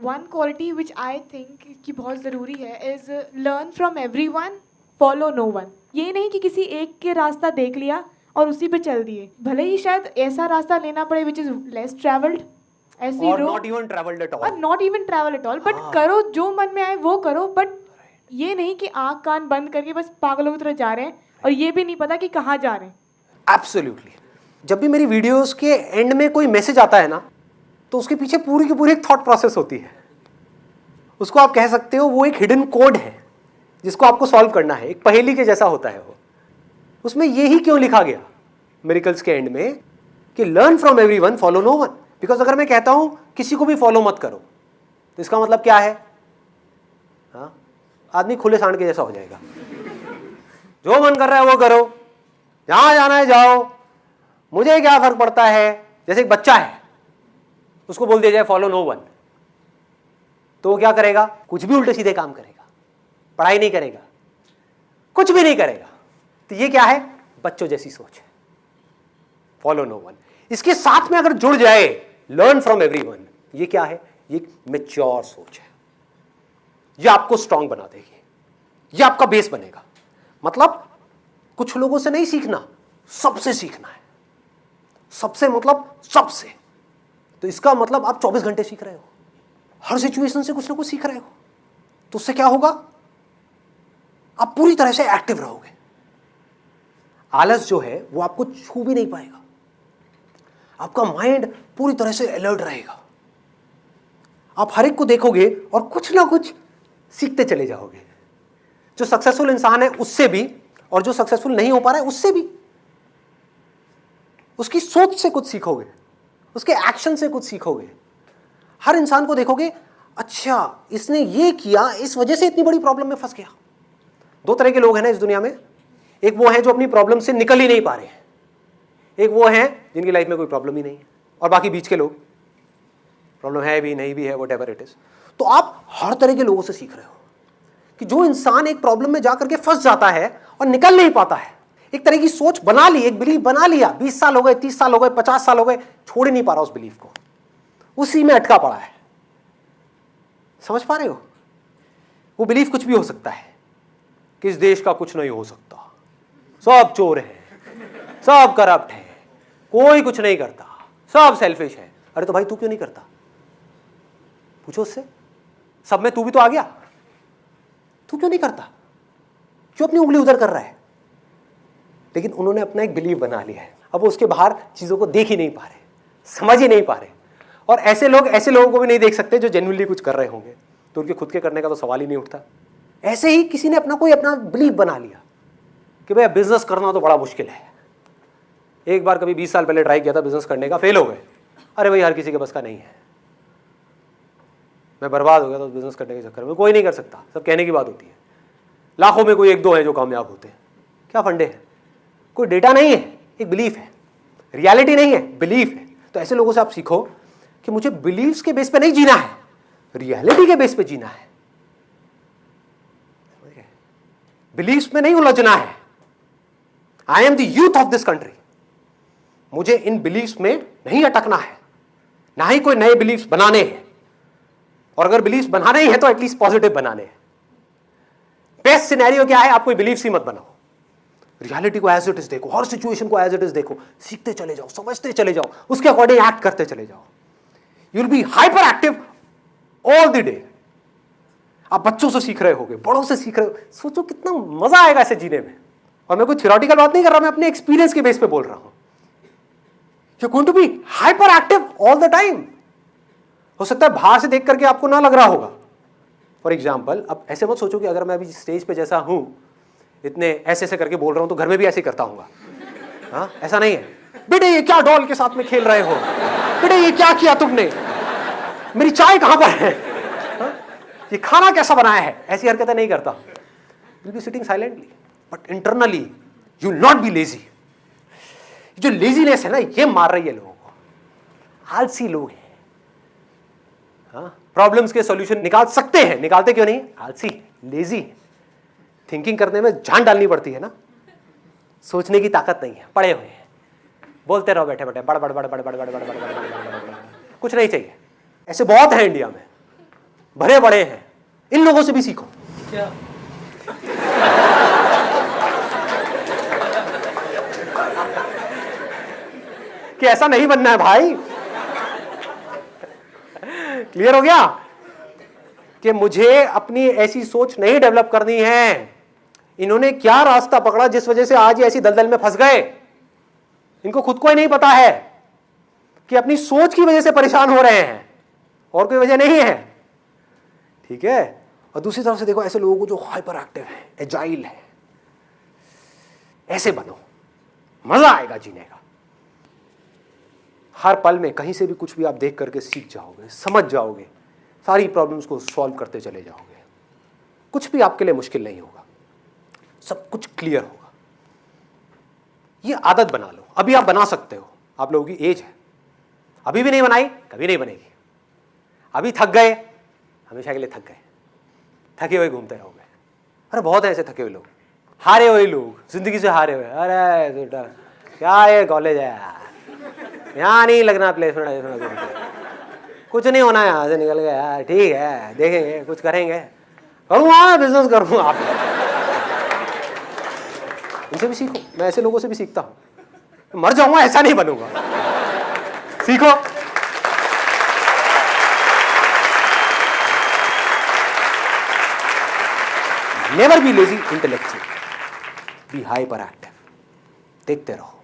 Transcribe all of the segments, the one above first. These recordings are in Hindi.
One quality which I think कि बहुत ज़रूरी है is learn from everyone, follow no one. ये नहीं कि किसी एक के रास्ता देख लिया और उसी पे चल दिए, भले ही शायद ऐसा रास्ता लेना पड़े विच इज़ लेस ट्रैवल्ड, ऐसी और not even travelled at all, not even travel at all, but करो जो मन में आए वो करो। बट ये नहीं कि आँख कान बंद करके बस पागलों की तरह जा रहे हैं और ये भी नहीं पता कि कहाँ जा रहे हैं। एब्सोल्युटली। जब भी मेरी वीडियोस के एंड में कोई मैसेज आता है ना, तो उसके पीछे पूरी की पूरी एक थॉट प्रोसेस होती है। उसको आप कह सकते हो वो एक हिडन कोड है जिसको आपको सॉल्व करना है, एक पहेली के जैसा होता है वो। उसमें यही क्यों लिखा गया मिरेकल्स के एंड में कि learn from everyone, follow no one. Because अगर मैं कहता हूं किसी को भी फॉलो मत करो, तो इसका मतलब क्या है? हाँ, आदमी खुले सांड के जैसा हो जाएगा। जो मन कर रहा है वो करो, जहां जाना है जाओ, मुझे क्या फर्क पड़ता है। जैसे एक बच्चा है, उसको बोल दिया जाए फॉलो नो वन, तो वो क्या करेगा? कुछ भी उल्टे सीधे काम करेगा, पढ़ाई नहीं करेगा, कुछ भी नहीं करेगा। तो ये क्या है? बच्चों जैसी सोच है, फॉलो नो वन। इसके साथ में अगर जुड़ जाए लर्न फ्रॉम एवरीवन, ये क्या है? ये मैच्योर सोच है। ये आपको स्ट्रांग बना देगी, ये आपका बेस बनेगा। मतलब कुछ लोगों से नहीं सीखना, सबसे सीखना है। सबसे मतलब सबसे। तो इसका मतलब आप 24 घंटे सीख रहे हो, हर सिचुएशन से कुछ ना कुछ सीख रहे हो, तो उससे क्या होगा? आप पूरी तरह से एक्टिव रहोगे। आलस जो है वो आपको छू भी नहीं पाएगा, आपका माइंड पूरी तरह से अलर्ट रहेगा। आप हर एक को देखोगे और कुछ ना कुछ सीखते चले जाओगे। जो सक्सेसफुल इंसान है उससे भी, और जो सक्सेसफुल नहीं हो पा रहा है उससे भी। उसकी सोच से कुछ सीखोगे, उसके एक्शन से कुछ सीखोगे। हर इंसान को देखोगे, अच्छा इसने ये किया, इस वजह से इतनी बड़ी प्रॉब्लम में फंस गया। दो तरह के लोग हैं ना इस दुनिया में। एक वो हैं जो अपनी प्रॉब्लम से निकल ही नहीं पा रहे हैं, एक वो हैं जिनकी लाइफ में कोई प्रॉब्लम ही नहीं है, और बाकी बीच के लोग, प्रॉब्लम है भी नहीं भी है, व्हाटएवर इट इज। तो आप हर तरह के लोगों से सीख रहे हो कि जो इंसान एक प्रॉब्लम में जाकर के फंस जाता है और निकल नहीं पाता है, एक तरह की सोच बना ली, एक बिलीफ बना लिया, 20 साल हो गए, 30 साल हो गए, 50 साल हो गए, छोड़ ही नहीं पा रहा उस बिलीफ को, उसी में अटका पड़ा है। समझ पा रहे हो? वो बिलीफ कुछ भी हो सकता है कि इस देश का कुछ नहीं हो सकता, सब चोर हैं, सब करप्ट हैं, कोई कुछ नहीं करता, सब सेल्फिश है। अरे तो भाई तू क्यों नहीं करता? पूछो उससे। सब में तू भी तो आ गया, तू क्यों नहीं करता? क्यों अपनी उंगली उधर कर रहा है? लेकिन उन्होंने अपना एक बिलीव बना लिया है, अब वो उसके बाहर चीजों को देख ही नहीं पा रहे, समझ ही नहीं पा रहे। और ऐसे लोगों को भी नहीं देख सकते जो जेन्युइनली कुछ कर रहे होंगे, तो उनके खुद के करने का तो सवाल ही नहीं उठता। ऐसे ही किसी ने अपना बिलीव बना लिया कि भाई बिजनेस करना तो बड़ा मुश्किल है। एक बार कभी 20 साल पहले ट्राई किया था बिजनेस करने का, फेल हो गए। अरे भाई हर किसी के बस का नहीं है, मैं बर्बाद हो गया तो बिजनेस करने के चक्कर में। कोई नहीं कर सकता, सब कहने की बात होती है। लाखों में कोई एक दो है जो कामयाब होते हैं। क्या फंडे हैं? कोई डेटा नहीं है, एक बिलीफ है, रियलिटी नहीं है, बिलीफ है। तो ऐसे लोगों से आप सीखो कि मुझे बिलीव्स के बेस पे नहीं जीना है, रियलिटी के बेस पे जीना है। बिलीव्स में नहीं उलझना है। I am the youth of this country, मुझे इन बिलीव्स में नहीं अटकना है, ना ही कोई नए बिलीव्स बनाने हैं। और अगर बिलीव्स बनाने ही है तो एटलीस्ट पॉजिटिव बनाने हैं। बेस्ट सिनेरियो क्या है? आप कोई बिलीव्स ही मत बनाओ, रियलिटी को एज इट इज देखो, हर सिचुएशन को एज इट इज देखो, सीखते चले जाओ, समझते चले जाओ, उसके अकॉर्डिंग एक्ट करते चले जाओ। You will be hyperactive all the day. आप बच्चों से सीख रहे होगे, बड़ों से सीख रहे हो, सोचो कितना मजा आएगा ऐसे जीने में। और मैं कोई थ्योरेटिकल बात नहीं कर रहा, मैं अपने एक्सपीरियंस के बेस पे बोल रहा हूं। You are going to be hyperactive all the time. हो सकता है बाहर से देख करके आपको ना लग रहा होगा। फॉर एग्जाम्पल, अब ऐसे मत सोचो कि अगर मैं अभी स्टेज पे जैसा हूं, इतने ऐसे करके बोल रहा हूं, तो घर में भी ऐसे करता हूँ। हाँ, ऐसा नहीं है। बेटे ये क्या डॉल के साथ में खेल रहे हो? बेटे ये क्या किया तुमने? मेरी चाय कहां पर है? हाँ? ये खाना कैसा बनाया है? ऐसी हरकतें नहीं करता। Will be sitting silently, but internally you will not be lazy. जो लेजीनेस है ना, ये मार रही है लोगों को। आलसी लोग हैं। हाँ, प्रॉब्लम्स के सॉल्यूशन निकाल सकते हैं, निकालते क्यों नहीं? आलसी, लेजी। थिंकिंग करने में जान डालनी पड़ती है ना, सोचने की ताकत नहीं है, पड़े हुए हैं, बोलते रहो बैठे बैठे बड़ बड़ बड़ बड़ बड़ बड़ बड़ बड़ बड़ बड़, कुछ नहीं चाहिए। ऐसे बहुत है इंडिया में, भरे बड़े हैं, इन लोगों से भी सीखो। क्या? कि ऐसा नहीं बनना है भाई। क्लियर हो गया कि मुझे अपनी ऐसी सोच नहीं डेवलप करनी है। इन्होंने क्या रास्ता पकड़ा जिस वजह से आज ये ऐसी दलदल में फंस गए, इनको खुद को ही नहीं पता है कि अपनी सोच की वजह से परेशान हो रहे हैं, और कोई वजह नहीं है। ठीक है। और दूसरी तरफ से देखो ऐसे लोगों को जो हाइपर एक्टिव है, एजाइल है, ऐसे बनो, मजा आएगा जीने का। हर पल में कहीं से भी कुछ भी आप देख करके सीख जाओगे, समझ जाओगे, सारी प्रॉब्लम्स को सॉल्व करते चले जाओगे। कुछ भी आपके लिए मुश्किल नहीं होगा, सब कुछ क्लियर होगा। ये आदत बना लो। अभी आप बना सकते हो, आप लोगों की एज है। अभी भी नहीं बनाई, कभी नहीं बनेगी। अभी थक गए, हमेशा के लिए थक गए, थके हुए घूमते रहोगे। अरे बहुत है ऐसे थके हुए लोग, हारे हुए लोग, जिंदगी से हारे हुए। अरे बेटा क्या ये कॉलेज है यार, यहाँ नहीं लगना प्लेसमेंट, कुछ नहीं होना यहाँ से निकल गया यार। ठीक है देखेंगे, कुछ करेंगे, करूँगा बिजनेस करूँगा। आप इनसे भी सीखो, मैं ऐसे लोगों से भी सीखता हूँ। मर जाऊंगा ऐसा नहीं बनूंगा, सीखो। Never be lazy intellectual, be hyperactive. देखते रहो,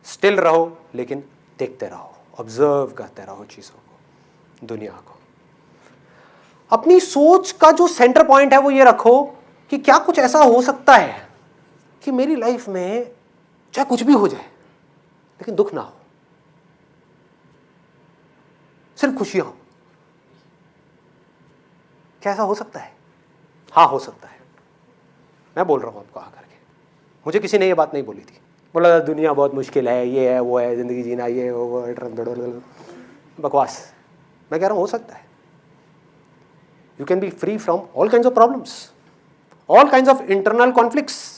स्टिल रहो, लेकिन देखते रहो, ऑब्जर्व करते रहो चीजों को, दुनिया को। अपनी सोच का जो सेंटर पॉइंट है वो ये रखो कि क्या कुछ ऐसा हो सकता है कि मेरी लाइफ में चाहे कुछ भी हो जाए लेकिन दुख ना हो, सिर्फ खुशियां हो। क्या ऐसा हो सकता है? हाँ हो सकता है। मैं बोल रहा हूं आपको आकर के, मुझे किसी ने ये बात नहीं बोली थी। बोला दुनिया बहुत मुश्किल है, ये है वो है, जिंदगी जीना ये वो, बकवास। मैं कह रहा हूं हो सकता है। You can be free from all kinds of problems, all kinds of internal conflicts.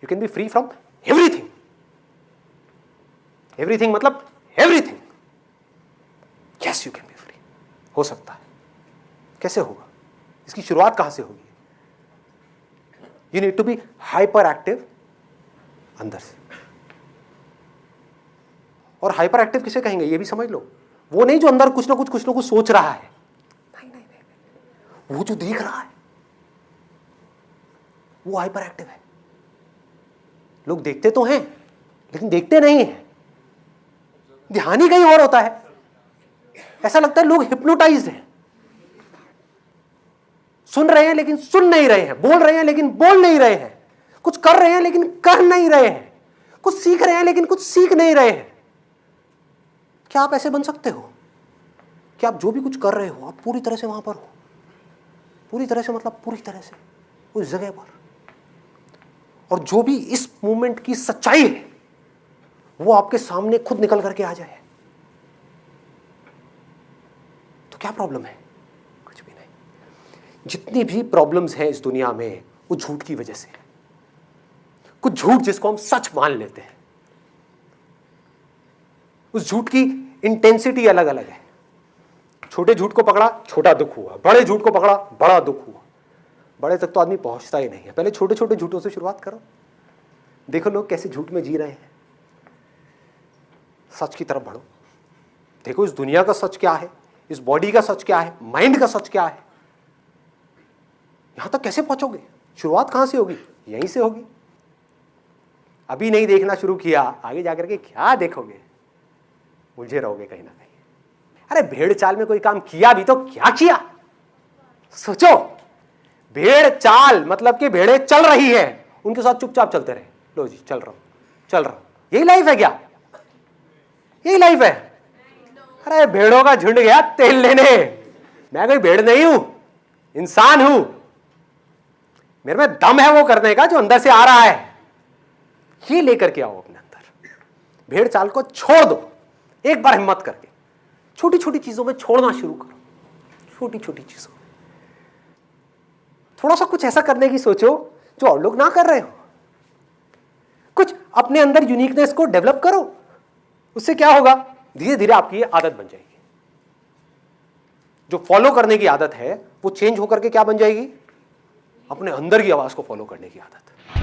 You can be free from everything. Everything मतलब everything. Yes, you can be free. हो सकता है। कैसे होगा? इसकी शुरुआत कहां से होगी? You need to be hyper active अंदर से। और हाइपर एक्टिव किसे कहेंगे ये भी समझ लो। वो नहीं जो अंदर कुछ ना कुछ सोच रहा है, नहीं, वो जो देख रहा है वो हाइपर एक्टिव है। लोग देखते तो हैं लेकिन देखते नहीं हैं, ध्यान ही कहीं और होता है। ऐसा लगता है लोग हिप्नोटाइज्ड हैं, सुन रहे हैं लेकिन सुन नहीं रहे हैं, बोल रहे हैं लेकिन बोल नहीं रहे हैं, कुछ कर रहे हैं लेकिन कर नहीं रहे हैं, कुछ सीख रहे हैं लेकिन कुछ सीख नहीं रहे हैं। क्या आप ऐसे बन सकते हो कि आप जो भी कुछ कर रहे हो आप पूरी तरह से वहां पर हो? पूरी तरह से मतलब पूरी तरह से उस जगह पर, और जो भी इस मूवमेंट की सच्चाई है वो आपके सामने खुद निकल करके आ जाए, तो क्या प्रॉब्लम है? कुछ भी नहीं। जितनी भी प्रॉब्लम्स हैं इस दुनिया में वो झूठ की वजह से है। कुछ झूठ जिसको हम सच मान लेते हैं, उस झूठ की इंटेंसिटी अलग अलग है। छोटे झूठ को पकड़ा, छोटा दुख हुआ। बड़े झूठ को पकड़ा, बड़ा दुख हुआ। बड़े तक तो आदमी पहुंचता ही नहीं है। पहले छोटे छोटे झूठों से शुरुआत करो, देखो लोग कैसे झूठ में जी रहे हैं। सच की तरफ बढ़ो, देखो इस दुनिया का सच क्या है, इस बॉडी का सच क्या है, माइंड का सच क्या है। यहां तक कैसे पहुंचोगे? शुरुआत कहां से होगी? यहीं से होगी। अभी नहीं देखना शुरू किया, आगे जाकर के क्या देखोगे? उलझे रहोगे कहीं ना कहीं। अरे भेड़ चाल में कोई काम किया भी तो क्या किया? सोचो, भेड़ चाल मतलब कि भेड़े चल रही है, उनके साथ चुपचाप चलते रहे। लो जी चल रहा हूं। यही लाइफ है क्या? यही लाइफ है? अरे भेड़ों का झुंड गया तेल लेने। मैं कोई भेड़ नहीं हूं, इंसान हूं। मेरे में दम है वो करने का जो अंदर से आ रहा है। ये लेकर के आओ अपने अंदर। भेड़ चाल को छोड़ दो, एक बार हिम्मत करके छोटी छोटी चीजों में छोड़ना शुरू करो। छोटी छोटी चीजों में थोड़ा सा कुछ ऐसा करने की सोचो जो और लोग ना कर रहे हो। कुछ अपने अंदर यूनिकनेस को डेवलप करो। उससे क्या होगा? धीरे धीरे आपकी ये आदत बन जाएगी। जो फॉलो करने की आदत है वो चेंज होकर के क्या बन जाएगी? अपने अंदर की आवाज को फॉलो करने की आदत।